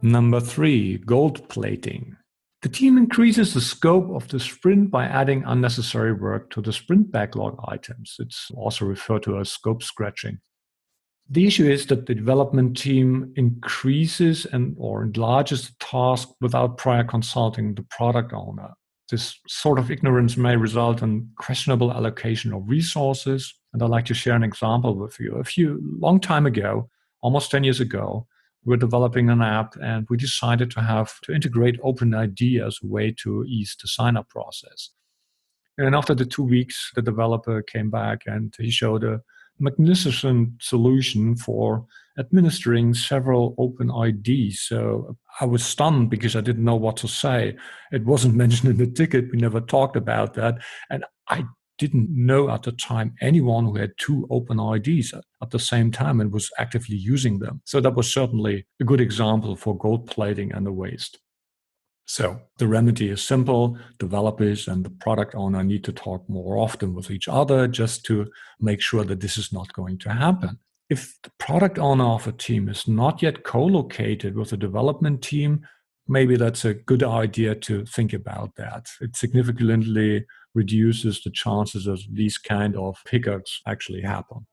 Number 3, gold plating. The team increases the scope of the sprint by adding unnecessary work to the sprint backlog items. It's also referred to as scope scratching. The issue is that the development team increases or enlarges the task without prior consulting the product owner. This sort of ignorance may result in questionable allocation of resources. And I'd like to share an example with you. Long time ago, almost 10 years ago, we were developing an app and we decided to integrate OpenID as a way to ease the sign-up process. And after the 2 weeks, the developer came back and he showed a magnificent solution for administering several open IDs. So I was stunned because I didn't know what to say. It wasn't mentioned in the ticket. We never talked about that. And I didn't know at the time anyone who had two open IDs at the same time and was actively using them. So that was certainly a good example for gold plating and the waste. So the remedy is simple. Developers and the product owner need to talk more often with each other just to make sure that this is not going to happen. If the product owner of a team is not yet co-located with the development team, maybe that's a good idea to think about that. It significantly reduces the chances of these kind of hiccups actually happen.